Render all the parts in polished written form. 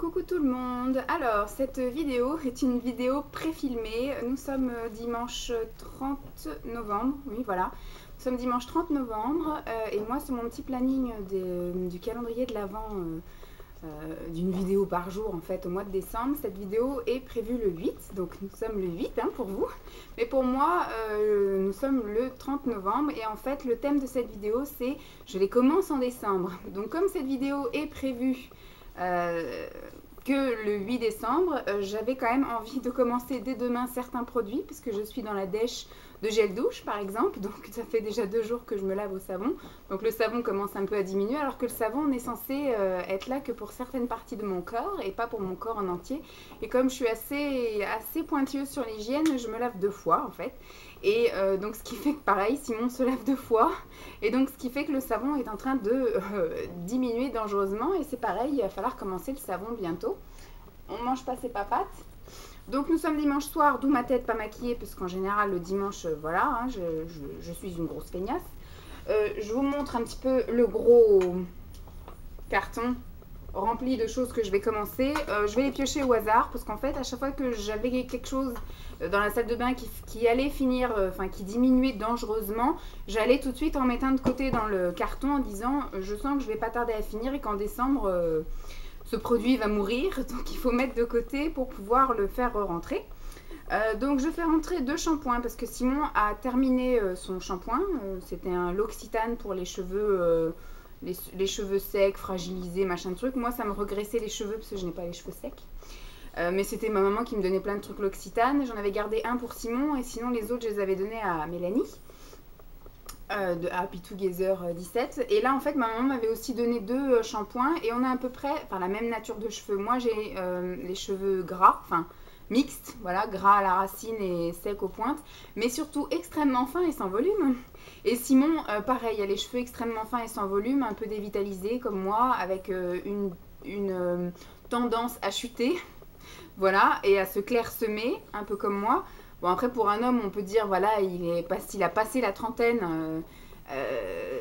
Coucou tout le monde. Alors, cette vidéo est une vidéo pré-filmée. Nous sommes dimanche 30 novembre. Oui, voilà. Nous sommes dimanche 30 novembre. Et moi, sur mon petit planning du calendrier de l'Avent, d'une vidéo par jour, en fait, au mois de décembre, cette vidéo est prévue le 8. Donc, nous sommes le 8 pour vous. Mais pour moi, nous sommes le 30 novembre. Et en fait, le thème de cette vidéo, c'est « Je les commence en décembre ». Donc, comme cette vidéo est prévue que le 8 décembre, j'avais quand même envie de commencer dès demain certains produits, puisque je suis dans la dèche de gel douche par exemple, donc ça fait déjà 2 jours que je me lave au savon, donc le savon commence un peu à diminuer, alors que le savon n'est censé être là que pour certaines parties de mon corps et pas pour mon corps en entier. Et comme je suis assez pointilleuse sur l'hygiène, je me lave 2 fois en fait. Et donc ce qui fait que pareil, Simon se lave 2 fois. Et donc ce qui fait que le savon est en train de diminuer dangereusement. Et c'est pareil, il va falloir commencer le savon bientôt. On ne mange pas ses papates. Donc nous sommes dimanche soir, d'où ma tête pas maquillée, parce qu'en général le dimanche, voilà, hein, je suis une grosse feignasse. Je vous montre un petit peu le gros carton rempli de choses que je vais commencer. Je vais les piocher au hasard, parce qu'en fait à chaque fois que j'avais quelque chose dans la salle de bain qui allait finir, qui diminuait dangereusement, j'allais tout de suite en mettant de côté dans le carton en disant je sens que je vais pas tarder à finir et qu'en décembre ce produit va mourir, donc il faut mettre de côté pour pouvoir le faire rentrer. Donc je fais rentrer 2 shampoings parce que Simon a terminé son shampoing. C'était un L'Occitane pour les cheveux, les cheveux secs, fragilisés, machin truc. Moi ça me regraissait les cheveux parce que je n'ai pas les cheveux secs. Mais c'était ma maman qui me donnait plein de trucs L'Occitane. J'en avais gardé un pour Simon et sinon les autres je les avais donnés à Mélanie. De Happy Together 17. Et là en fait ma maman m'avait aussi donné 2 shampoings et on a à peu près la même nature de cheveux. Moi j'ai les cheveux gras, mixtes, voilà, gras à la racine et sec aux pointes, mais surtout extrêmement fins et sans volume. Et Simon, pareil, il a les cheveux extrêmement fins et sans volume, un peu dévitalisés comme moi, avec une tendance à chuter, voilà, et à se clairsemer, un peu comme moi. Bon, après, pour un homme, on peut dire, voilà, il a passé la trentaine,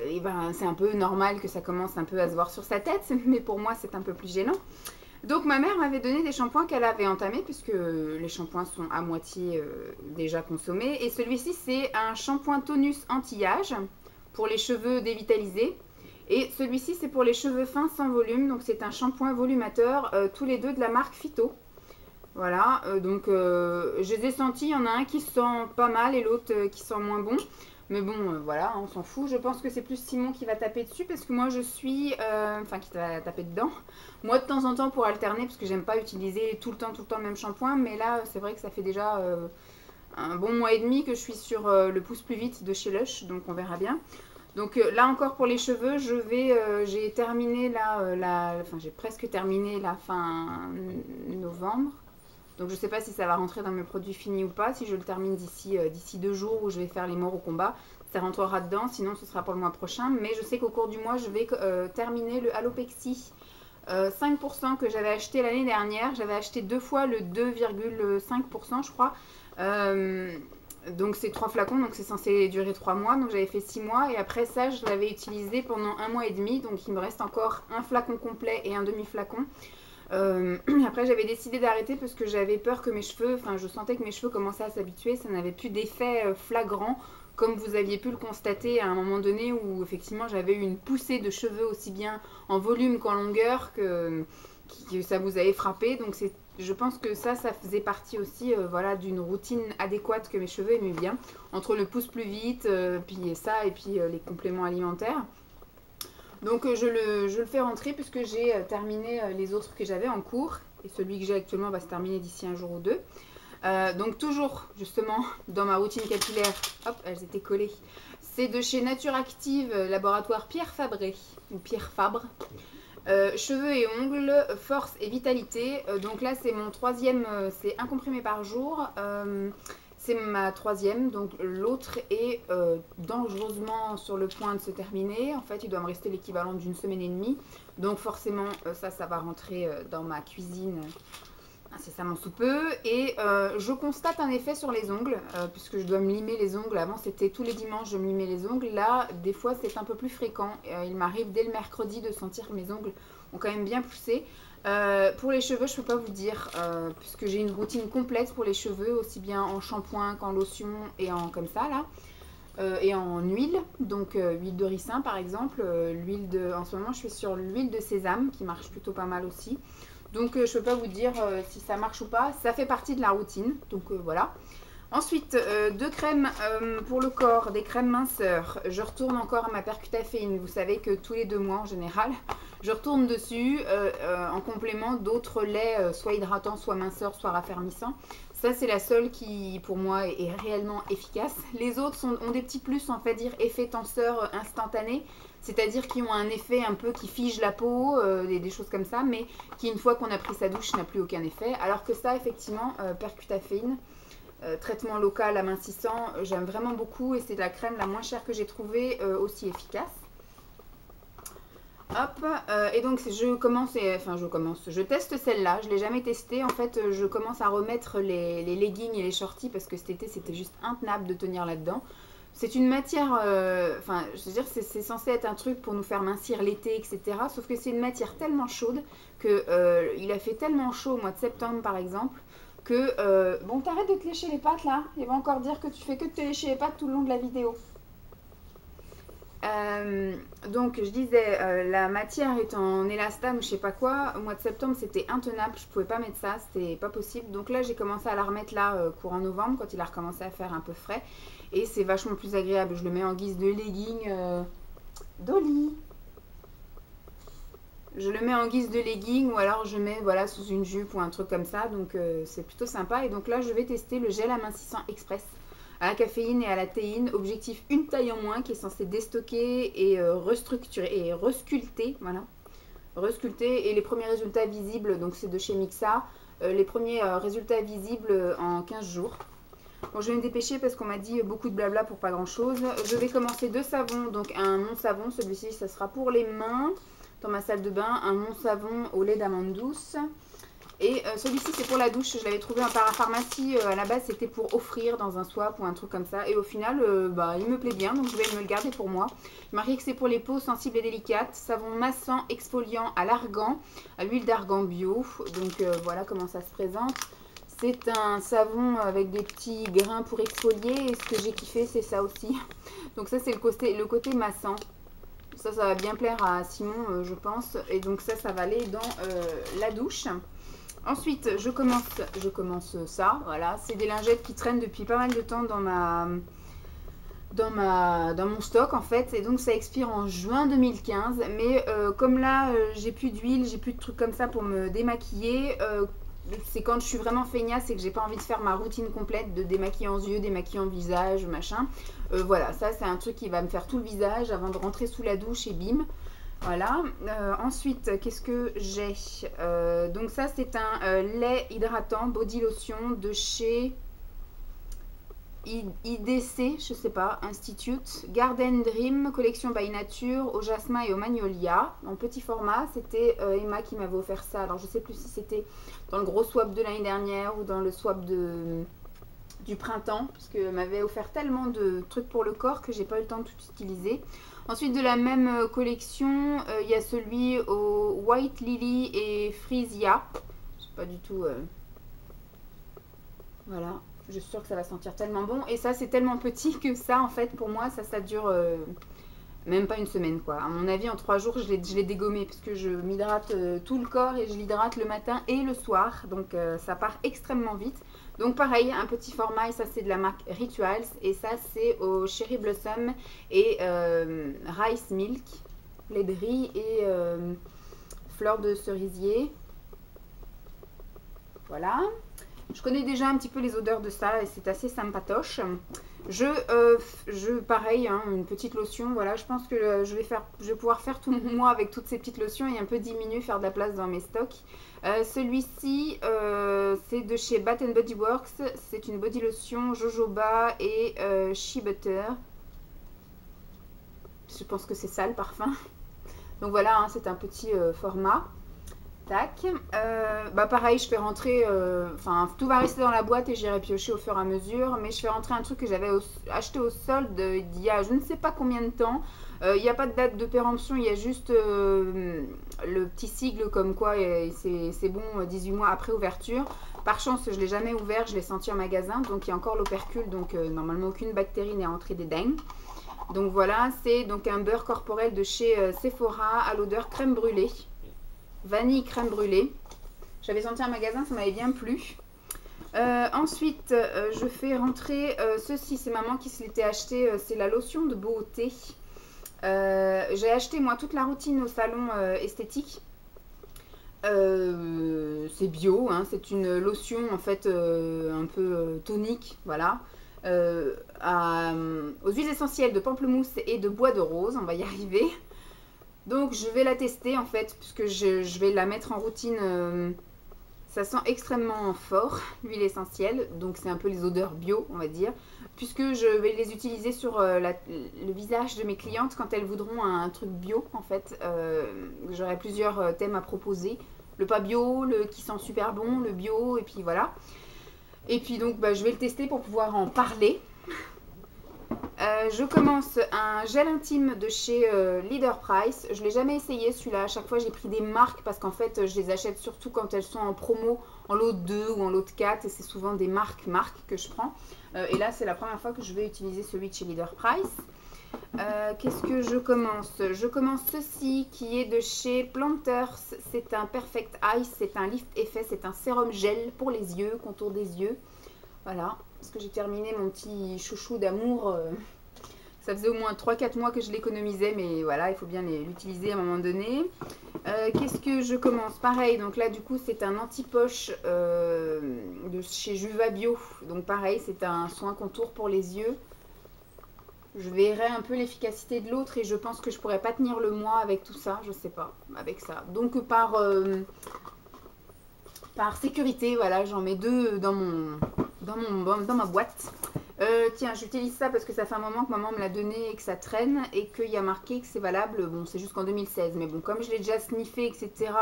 et ben, c'est un peu normal que ça commence un peu à se voir sur sa tête, mais pour moi, c'est un peu plus gênant. Donc, ma mère m'avait donné des shampoings qu'elle avait entamés, puisque les shampoings sont à moitié déjà consommés. Et celui-ci, c'est un shampoing tonus anti-âge pour les cheveux dévitalisés. Et celui-ci, c'est pour les cheveux fins sans volume, donc c'est un shampoing volumateur, tous les deux de la marque Phyto. Voilà, donc je les ai sentis, il y en a un qui sent pas mal et l'autre qui sent moins bon. Mais bon, voilà, on s'en fout. Je pense que c'est plus Simon qui va taper dessus parce que moi je suis... qui va taper dedans. Moi de temps en temps pour alterner parce que j'aime pas utiliser tout le temps le même shampoing. Mais là, c'est vrai que ça fait déjà un bon mois et demi que je suis sur le pouce plus vite de chez Lush. Donc on verra bien. Donc là encore pour les cheveux, j'ai terminé là, j'ai presque terminé la fin novembre. Donc je ne sais pas si ça va rentrer dans mes produits finis ou pas. Si je le termine d'ici 2 jours où je vais faire les morts au combat, ça rentrera dedans. Sinon ce sera pour le mois prochain. Mais je sais qu'au cours du mois, je vais terminer le Alopexy 5% que j'avais acheté l'année dernière. J'avais acheté 2 fois le 2,5% je crois. Donc c'est 3 flacons, donc c'est censé durer 3 mois. Donc j'avais fait 6 mois et après ça, je l'avais utilisé pendant 1 mois et demi. Donc il me reste encore un flacon complet et un demi-flacon. Après j'avais décidé d'arrêter parce que j'avais peur que mes cheveux, je sentais que mes cheveux commençaient à s'habituer, ça n'avait plus d'effet flagrant comme vous aviez pu le constater à un moment donné où effectivement j'avais eu une poussée de cheveux aussi bien en volume qu'en longueur que ça vous avait frappé. Donc je pense que ça faisait partie aussi voilà, d'une routine adéquate que mes cheveux aimaient bien, entre le pouce plus vite, puis ça et puis les compléments alimentaires. Donc je le fais rentrer puisque j'ai terminé les autres que j'avais en cours. Et celui que j'ai actuellement va se terminer d'ici un jour ou deux. Donc toujours justement dans ma routine capillaire, hop, elles étaient collées. C'est de chez Nature Active, laboratoire Pierre Fabré, ou Pierre Fabre. Cheveux et ongles, force et vitalité. Donc là c'est mon 3e, c'est un comprimé par jour. C'est ma 3e, donc l'autre est dangereusement sur le point de se terminer. En fait, il doit me rester l'équivalent d'une semaine et demie. Donc forcément, ça va rentrer dans ma cuisine incessamment sous peu. Et je constate un effet sur les ongles, puisque je dois me limer les ongles. Avant, c'était tous les dimanches, je me limais les ongles. Là, des fois, c'est un peu plus fréquent. Il m'arrive dès le mercredi de sentir mes ongles ont quand même bien poussé. Pour les cheveux, je peux pas vous dire, puisque j'ai une routine complète pour les cheveux, aussi bien en shampoing qu'en lotion et en comme ça là. Et en huile, donc huile de ricin par exemple, en ce moment je suis sur l'huile de sésame qui marche plutôt pas mal aussi. Donc je peux pas vous dire si ça marche ou pas, ça fait partie de la routine, donc voilà. Ensuite, deux crèmes pour le corps, des crèmes minceurs. Je retourne encore à ma Percutaféine. Vous savez que tous les 2 mois en général, je retourne dessus en complément d'autres laits, soit hydratants, soit minceurs, soit raffermissants. Ça, c'est la seule qui, pour moi, est réellement efficace. Les autres ont des petits plus, on va dire, effet tenseur instantané. C'est-à-dire qui ont un effet un peu qui fige la peau, des choses comme ça, mais qui, une fois qu'on a pris sa douche, n'a plus aucun effet. Alors que ça, effectivement, Percutaféine, traitement local amincissant, j'aime vraiment beaucoup et c'est la crème la moins chère que j'ai trouvée, aussi efficace. Hop, et donc je teste celle-là, je ne l'ai jamais testée. En fait, je commence à remettre les leggings et les shorties parce que cet été c'était juste intenable de tenir là-dedans. C'est une matière, je veux dire, c'est censé être un truc pour nous faire mincir l'été, etc. Sauf que c'est une matière tellement chaude que il a fait tellement chaud au mois de septembre par exemple que... bon, t'arrêtes de te lécher les pattes là. Il va encore dire que tu fais que de te lécher les pattes tout le long de la vidéo. Donc je disais, la matière est en élastane ou je sais pas quoi. Au mois de septembre c'était intenable, je pouvais pas mettre ça, c'était pas possible. Donc là j'ai commencé à la remettre là courant novembre quand il a recommencé à faire un peu frais. Et c'est vachement plus agréable, je le mets en guise de legging. Dolly, je le mets en guise de legging ou alors je mets voilà, sous une jupe ou un truc comme ça. Donc c'est plutôt sympa. Et donc là je vais tester le gel amincissant express à la caféine et à la théine. Objectif une taille en moins qui est censé déstocker et restructurer et resculpter. Voilà. Resculpter et les premiers résultats visibles, donc c'est de chez Mixa. Les premiers résultats visibles en 15 jours. Bon, je vais me dépêcher parce qu'on m'a dit beaucoup de blabla pour pas grand chose. Je vais commencer 2 savons. Donc un mon savon, celui-ci ça sera pour les mains. Dans ma salle de bain, un mon savon au lait d'amande douce. Et celui-ci c'est pour la douche, je l'avais trouvé en parapharmacie, à la base c'était pour offrir dans un swap ou un truc comme ça. Et au final, il me plaît bien, donc je vais me le garder pour moi. Il marqué que c'est pour les peaux sensibles et délicates. Savon massant, exfoliant à l'argan, à l'huile d'argan bio. Donc voilà comment ça se présente. C'est un savon avec des petits grains pour exfolier. Et ce que j'ai kiffé c'est ça aussi. Donc ça c'est le côté massant. Ça va bien plaire à Simon, je pense. Et donc ça va aller dans la douche. Ensuite, je commence ça. Voilà, c'est des lingettes qui traînent depuis pas mal de temps dans mon stock en fait. Et donc ça expire en juin 2015. Mais comme là, j'ai plus d'huile, j'ai plus de trucs comme ça pour me démaquiller. C'est quand je suis vraiment feignasse et que j'ai pas envie de faire ma routine complète de démaquillant yeux, démaquillant visage, machin. Voilà, ça c'est un truc qui va me faire tout le visage avant de rentrer sous la douche et bim. Voilà. Ensuite, qu'est-ce que j'ai donc ça c'est un lait hydratant body lotion de chez IDC, je sais pas, Institute, Garden Dream, collection by Nature, au jasmin et au magnolia, en petit format. C'était Emma qui m'avait offert ça. Alors je sais plus si c'était dans le gros swap de l'année dernière ou dans le swap du printemps, parce qu'elle m'avait offert tellement de trucs pour le corps que j'ai pas eu le temps de tout utiliser. Ensuite de la même collection, il y a celui au White Lily et Frisia. Je sais pas du tout. Voilà. Je suis sûre que ça va sentir tellement bon. Et ça, c'est tellement petit que ça, en fait, pour moi, ça dure même pas une semaine, quoi. À mon avis, en 3 jours, je l'ai dégommé parce que je m'hydrate tout le corps et je l'hydrate le matin et le soir. Donc, ça part extrêmement vite. Donc, pareil, un petit format. Et ça, c'est de la marque Rituals. Et ça, c'est au Cherry Blossom et Rice Milk, lait de riz et fleurs de cerisier. Voilà. Je connais déjà un petit peu les odeurs de ça et c'est assez sympatoche. Pareil, hein, une petite lotion. Voilà, je pense que je vais pouvoir faire tout mon mois avec toutes ces petites lotions et un peu diminuer, faire de la place dans mes stocks. Celui-ci, c'est de chez Bath Body Works. C'est une body lotion jojoba et shea butter. Je pense que c'est ça le parfum. Donc voilà, hein, c'est un petit format. Tac. Pareil, je fais rentrer, tout va rester dans la boîte et j'irai piocher au fur et à mesure, mais je fais rentrer un truc que j'avais acheté au solde il y a je ne sais pas combien de temps. Il n'y a pas de date de péremption, il y a juste le petit sigle comme quoi c'est bon 18 mois après ouverture. Par chance, je ne l'ai jamais ouvert, je l'ai senti en magasin, donc il y a encore l'opercule, donc normalement aucune bactérie n'est entrée dedans. Donc voilà, c'est donc un beurre corporel de chez Sephora à l'odeur crème brûlée, vanille crème brûlée. J'avais senti en magasin, ça m'avait bien plu. Ensuite, je fais rentrer ceci, c'est maman qui se l'était acheté, c'est la lotion de beauté. J'ai acheté moi toute la routine au salon esthétique. C'est bio, hein, c'est une lotion en fait un peu tonique, voilà. Aux huiles essentielles de pamplemousse et de bois de rose, on va y arriver. Donc je vais la tester en fait, puisque je vais la mettre en routine. Ça sent extrêmement fort, l'huile essentielle, donc c'est un peu les odeurs bio, on va dire, puisque je vais les utiliser sur le visage de mes clientes quand elles voudront un truc bio, en fait. J'aurai plusieurs thèmes à proposer. Le pas bio, le qui sent super bon, le bio, et puis voilà. Et puis donc, je vais le tester pour pouvoir en parler. Je commence un gel intime de chez Leader Price. Je ne l'ai jamais essayé celui-là. À chaque fois, j'ai pris des marques parce qu'en fait, je les achète surtout quand elles sont en promo, en lot 2 ou en lot 4. Et c'est souvent des marques que je prends. Et là, c'est la première fois que je vais utiliser celui de chez Leader Price. Qu'est-ce que je commence? Je commence ceci qui est de chez Planters. C'est un Perfect Ice. C'est un Lift Effet. C'est un sérum gel pour les yeux, contour des yeux. Voilà. Parce que j'ai terminé mon petit chouchou d'amour. Ça faisait au moins 3-4 mois que je l'économisais, mais voilà, il faut bien l'utiliser à un moment donné. Qu'est-ce que je commence? Pareil, donc là du coup c'est un anti-poche de chez Juva Bio. Donc pareil, c'est un soin contour pour les yeux. Je verrai un peu l'efficacité de l'autre et je pense que je pourrais pas tenir le mois avec tout ça, je sais pas, avec ça. Donc par sécurité, voilà, j'en mets 2 dans ma boîte. Tiens, j'utilise ça parce que ça fait un moment que maman me l'a donné et que ça traîne et qu'il y a marqué que c'est valable, bon c'est jusqu'en 2016, mais bon comme je l'ai déjà sniffé etc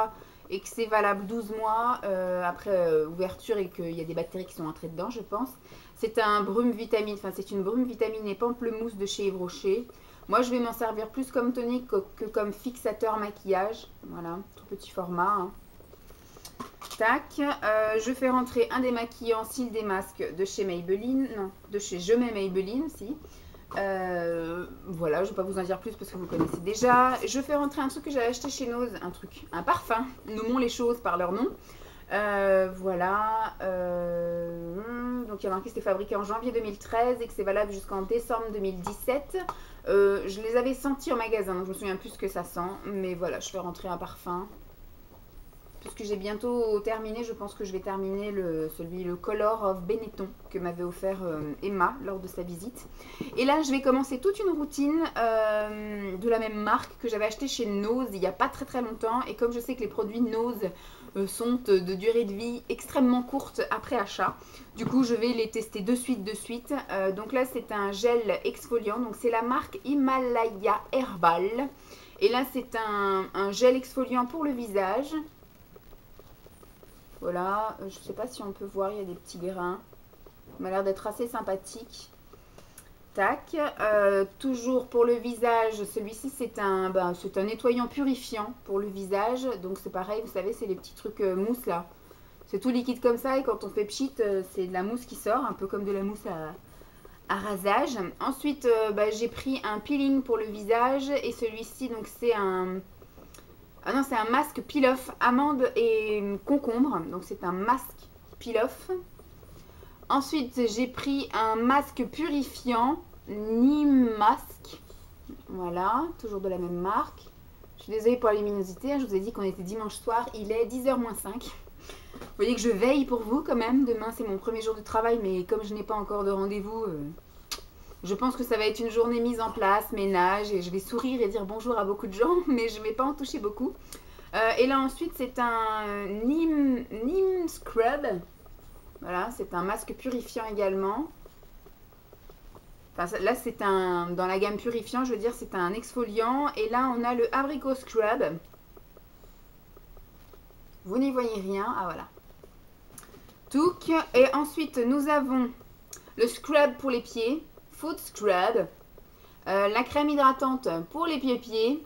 et que c'est valable 12 mois après ouverture et qu'il y a des bactéries qui sont entrées dedans je pense. C'est un brume vitamine, enfin c'est une brume vitamine et pamplemousse de chez Yves Rocher. Moi je vais m'en servir plus comme tonique que comme fixateur maquillage, voilà, tout petit format hein. Tac, je fais rentrer un démaquillant cils des masques de chez Maybelline, non, de chez Je mets Maybelline, si. Voilà, je ne vais pas vous en dire plus parce que vous le connaissez déjà. Je fais rentrer un truc que j'avais acheté chez Nose, un parfum, nommons les choses par leur nom. Voilà, donc il y a marqué que c'était fabriqué en janvier 2013 et que c'est valable jusqu'en décembre 2017. Je les avais sentis en magasin, donc je me souviens plus ce que ça sent, mais voilà, je fais rentrer un parfum. Puisque j'ai bientôt terminé, je pense que je vais terminer le Color of Benetton que m'avait offert Emma lors de sa visite. Et là, je vais commencer toute une routine de la même marque que j'avais acheté chez Nose il n'y a pas très longtemps. Et comme je sais que les produits Nose sont de durée de vie extrêmement courte après achat, du coup, je vais les tester de suite. Donc là, c'est un gel exfoliant. Donc c'est la marque Himalaya Herbal. Et là, c'est un gel exfoliant pour le visage. Voilà, je ne sais pas si on peut voir, il y a des petits grains. Il m'a l'air d'être assez sympathique. Tac, toujours pour le visage, celui-ci c'est un nettoyant purifiant pour le visage. Donc c'est pareil, vous savez, c'est les petits trucs mousse là. C'est tout liquide comme ça et quand on fait pchit, c'est de la mousse qui sort, un peu comme de la mousse à rasage. Ensuite, j'ai pris un peeling pour le visage et celui-ci, donc c'est un... Ah non, c'est un masque peel-off amande et concombre. Donc c'est un masque peel-off. Ensuite, j'ai pris un masque purifiant Nîmes Masque. Voilà, toujours de la même marque. Je suis désolée pour la luminosité. Je vous ai dit qu'on était dimanche soir. Il est 10h moins 5. Vous voyez que je veille pour vous quand même. Demain, c'est mon premier jour de travail. Mais comme je n'ai pas encore de rendez-vous... Je pense que ça va être une journée mise en place, ménage, et je vais sourire et dire bonjour à beaucoup de gens, mais je ne vais pas en toucher beaucoup. Et là ensuite, c'est un Nîmes Scrub. Voilà, c'est un masque purifiant également. Enfin, là, c'est dans la gamme purifiant, je veux dire, c'est un exfoliant. Et là, on a le Abricot Scrub. Vous n'y voyez rien. Ah, voilà. Touc. Et ensuite, nous avons le scrub pour les pieds. Foot Scrub. La crème hydratante pour les pieds.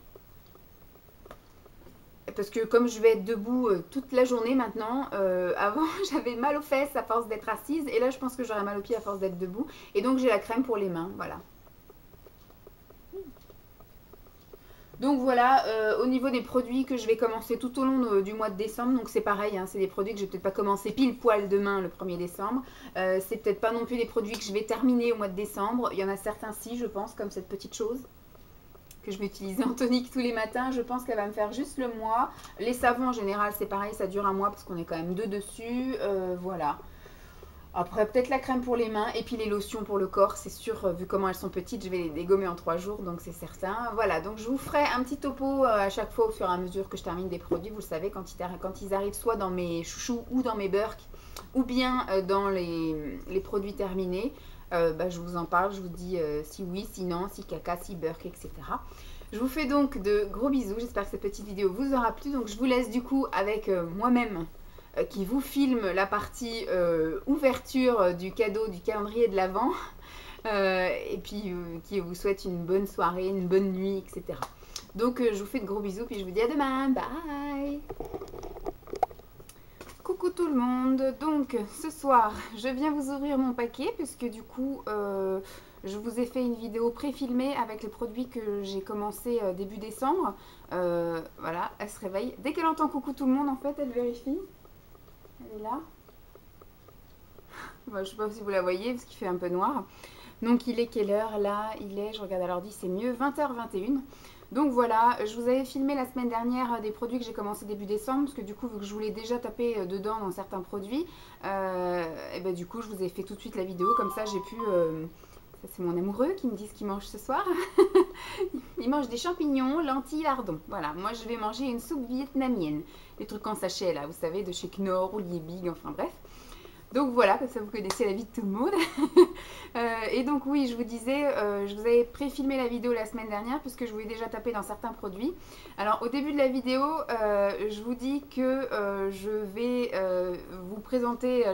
Parce que comme je vais être debout toute la journée maintenant, avant j'avais mal aux fesses à force d'être assise. Et là je pense que j'aurai mal aux pieds à force d'être debout. Et donc j'ai la crème pour les mains, voilà. Donc voilà, au niveau des produits que je vais commencer tout au long du mois de décembre, donc c'est pareil, hein, c'est des produits que je vais peut-être pas commencer pile poil demain le 1er décembre. C'est peut-être pas non plus des produits que je vais terminer au mois de décembre. Il y en a certains si, je pense, comme cette petite chose que je vais utiliser en tonique tous les matins. Je pense qu'elle va me faire juste le mois. Les savons en général, c'est pareil, ça dure un mois parce qu'on est quand même deux dessus. Voilà. Après, peut-être la crème pour les mains et puis les lotions pour le corps. C'est sûr, vu comment elles sont petites, je vais les dégommer en 3 jours, donc c'est certain. Voilà, donc je vous ferai un petit topo à chaque fois au fur et à mesure que je termine des produits. Vous le savez, quand ils arrivent soit dans mes chouchous ou dans mes burks, ou bien dans les produits terminés. Je vous en parle, je vous dis si oui, si non, si caca, si burk, etc. Je vous fais donc de gros bisous. J'espère que cette petite vidéo vous aura plu. Donc je vous laisse du coup avec moi-même qui vous filme la partie ouverture du cadeau du calendrier de l'Avent et puis qui vous souhaite une bonne soirée, une bonne nuit, etc. Donc je vous fais de gros bisous puis je vous dis à demain, bye. Coucou tout le monde, donc ce soir je viens vous ouvrir mon paquet puisque du coup je vous ai fait une vidéo pré-filmée avec les produits que j'ai commencé début décembre. Voilà, elle se réveille. Dès qu'elle entend coucou tout le monde en fait elle vérifie. Elle est là. Bon, je ne sais pas si vous la voyez parce qu'il fait un peu noir. Donc il est quelle heure là? Il est, je regarde à l'ordi, c'est mieux, 20h21. Donc voilà, je vous avais filmé la semaine dernière des produits que j'ai commencé début décembre, parce que du coup, vu que je voulais déjà taper dedans dans certains produits, et ben du coup, je vous ai fait tout de suite la vidéo, comme ça j'ai pu... ça c'est mon amoureux qui me dit ce qu'il mange ce soir. Il mange des champignons, lentilles, lardons. Voilà, moi je vais manger une soupe vietnamienne. Les trucs en sachet là, vous savez, de chez Knorr ou Liebig, enfin bref. Donc voilà, comme ça vous connaissez la vie de tout le monde. Et donc oui, je vous disais, je vous avais pré-filmé la vidéo la semaine dernière puisque je voulais déjà taper dans certains produits. Alors au début de la vidéo, je vous dis que je vais vous présenter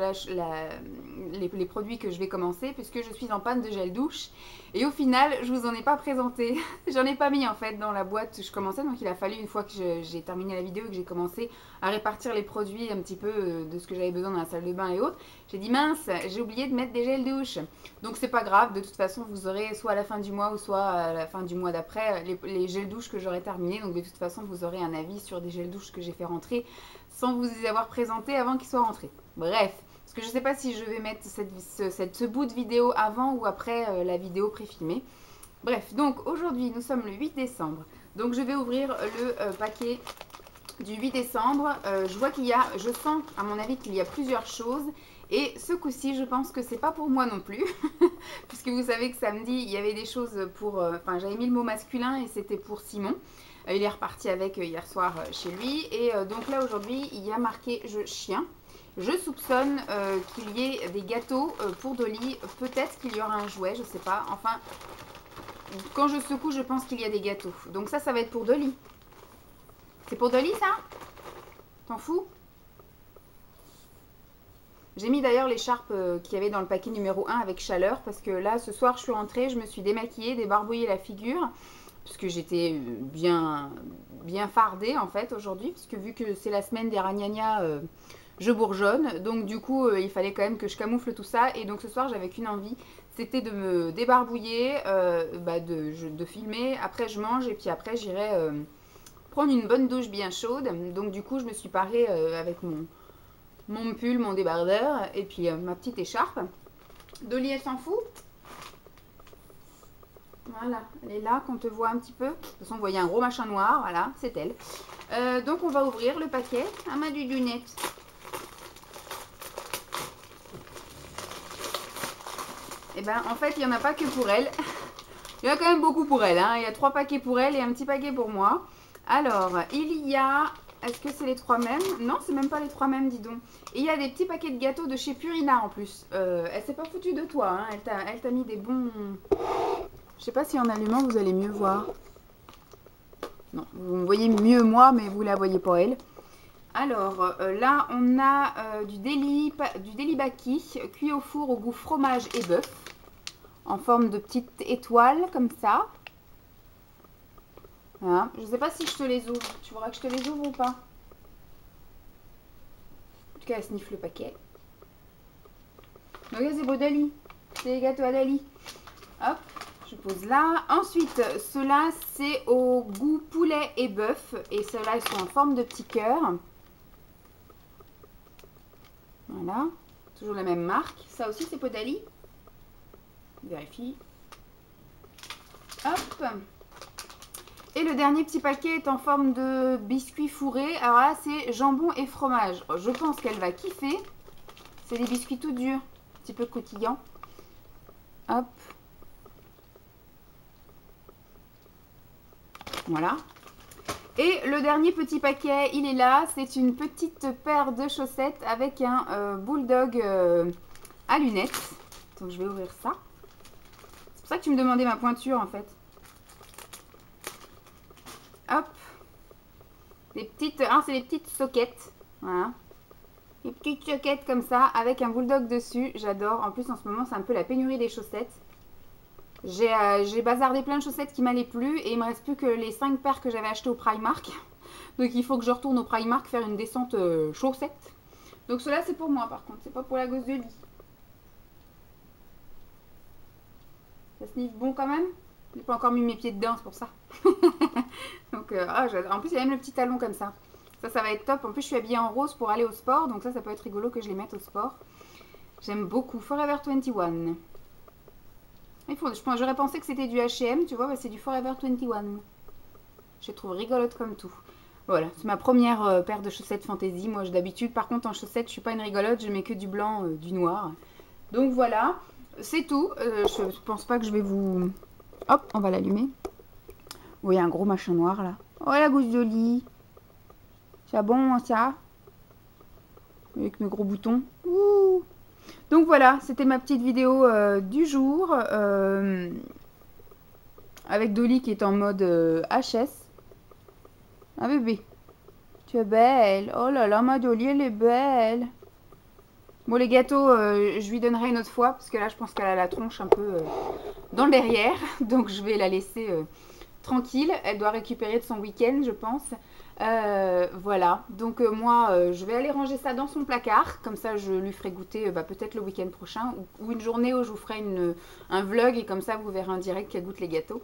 les produits que je vais commencer puisque je suis en panne de gel douche. Et au final, je vous en ai pas présenté. J'en ai pas mis en fait dans la boîte où je commençais. Donc il a fallu, une fois que j'ai terminé la vidéo et que j'ai commencé à répartir les produits un petit peu de ce que j'avais besoin dans la salle de bain et autres, j'ai dit mince, j'ai oublié de mettre des gels douche. Donc c'est pas grave, de toute façon vous aurez soit à la fin du mois ou soit à la fin du mois d'après les gels douche que j'aurai terminés. Donc de toute façon vous aurez un avis sur des gels douche que j'ai fait rentrer sans vous y avoir présenté avant qu'ils soient rentrés. Bref, parce que je sais pas si je vais mettre ce bout de vidéo avant ou après la vidéo pré-filmée. Bref, donc aujourd'hui nous sommes le 8 décembre. Donc je vais ouvrir le paquet du 8 décembre. Je vois qu'il y a, je sens à mon avis qu'il y a plusieurs choses. Et ce coup-ci, je pense que c'est pas pour moi non plus. Puisque vous savez que samedi, il y avait des choses pour... Enfin, j'avais mis le mot masculin et c'était pour Simon. Il est reparti avec hier soir chez lui. Et donc là, aujourd'hui, il y a marqué chien. Je soupçonne qu'il y ait des gâteaux pour Dolly. Peut-être qu'il y aura un jouet, je sais pas. Enfin, quand je secoue, je pense qu'il y a des gâteaux. Donc ça va être pour Dolly. C'est pour Dolly, ça? T'en fous? J'ai mis d'ailleurs l'écharpe qu'il y avait dans le paquet numéro 1 avec chaleur. Parce que là, ce soir, je suis rentrée, je me suis démaquillée, débarbouillée la figure. Puisque j'étais bien fardée, en fait, aujourd'hui. Puisque vu que c'est la semaine des ragnagnas, je bourgeonne. Donc, du coup, il fallait quand même que je camoufle tout ça. Et donc, ce soir, j'avais qu'une envie. C'était de me débarbouiller, de filmer. Après, je mange et puis après, j'irai... prendre une bonne douche bien chaude. Donc du coup je me suis parée avec mon pull, mon débardeur et puis ma petite écharpe. Dolly elle s'en fout. Voilà, elle est là qu'on te voit un petit peu. De toute façon vous voyez un gros machin noir, voilà, c'est elle. Donc on va ouvrir le paquet à ma lunette. Et ben en fait il n'y en a pas que pour elle. Il y en a quand même beaucoup pour elle, hein. Il y a 3 paquets pour elle et un petit paquet pour moi. Alors, il y a... Est-ce que c'est les 3 mêmes? Non, c'est même pas les 3 mêmes, dis donc. Et il y a des petits paquets de gâteaux de chez Purina en plus. Elle s'est pas foutue de toi, hein. Elle t'a mis des bons... Je sais pas si en allumant vous allez mieux voir. Non, vous me voyez mieux moi, mais vous la voyez pas elle. Alors, là, on a du délibaki cuit au four au goût fromage et bœuf. en forme de petite étoile comme ça. Voilà. Je ne sais pas si je te les ouvre. Tu voudras que je te les ouvre ou pas? En tout cas, elle sniffe le paquet. Donc, c'est beau Dali. C'est les gâteaux à Dali. Hop, je pose là. Ensuite, ceux-là, c'est au goût poulet et bœuf. Et ceux-là, ils sont en forme de petits cœurs. Voilà. Toujours la même marque. Ça aussi, c'est Podali. Vérifie. Hop. Et le dernier petit paquet est en forme de biscuits fourrés. Alors là, c'est jambon et fromage. Je pense qu'elle va kiffer. C'est des biscuits tout durs. Un petit peu croustillants. Hop. Voilà. Et le dernier petit paquet, il est là. C'est une petite paire de chaussettes avec un bulldog à lunettes. Donc je vais ouvrir ça. C'est pour ça que tu me demandais ma pointure en fait. Hop. Des petites, c'est des petites soquettes. Voilà. Des petites soquettes comme ça avec un bulldog dessus. J'adore. En plus en ce moment c'est un peu la pénurie des chaussettes. J'ai bazardé plein de chaussettes qui m'allaient plus et il me reste plus que les 5 paires que j'avais achetées au Primark. Donc il faut que je retourne au Primark faire une descente chaussettes. Donc cela c'est pour moi par contre, c'est pas pour la gosse de lit. Ça sniffe bon quand même. J'ai pas encore mis mes pieds dedans, c'est pour ça. Donc en plus il y a même le petit talon comme ça. Ça va être top. En plus je suis habillée en rose pour aller au sport, donc ça peut être rigolo que je les mette au sport. J'aime beaucoup Forever 21. J'aurais pensé que c'était du H&M, tu vois, bah, c'est du Forever 21. Je les trouve rigolote comme tout. Voilà, c'est ma première paire de chaussettes fantasy. Moi, d'habitude, par contre, en chaussettes, je suis pas une rigolote, je mets que du blanc, du noir. Donc voilà, c'est tout. Je pense pas que je vais vous... Hop, on va l'allumer. Oui, il y a un gros machin noir là. Oh, la gousse de lit. C'est bon, ça? Avec mes gros boutons. Ouh. Donc voilà, c'était ma petite vidéo du jour avec Dolly qui est en mode HS. Ah bébé, tu es belle. Oh là là, ma Dolly, elle est belle. Bon, les gâteaux, je lui donnerai une autre fois parce que là, je pense qu'elle a la tronche un peu dans le derrière. Donc je vais la laisser tranquille. Elle doit récupérer de son week-end, je pense. Voilà, donc moi je vais aller ranger ça dans son placard, comme ça je lui ferai goûter peut-être le week-end prochain ou une journée où je vous ferai un vlog et comme ça vous verrez en direct qu'elle goûte les gâteaux.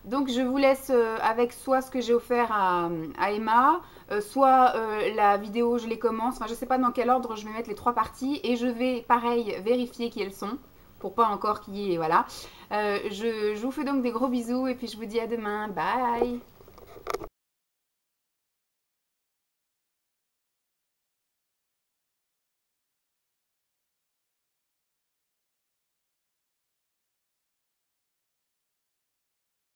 Donc je vous laisse avec soit ce que j'ai offert à Emma, soit la vidéo je les commence, enfin je sais pas dans quel ordre je vais mettre les 3 parties et je vais pareil vérifier qui elles sont pour pas encore qu'il y ait, voilà. Je vous fais donc des gros bisous et puis je vous dis à demain, bye.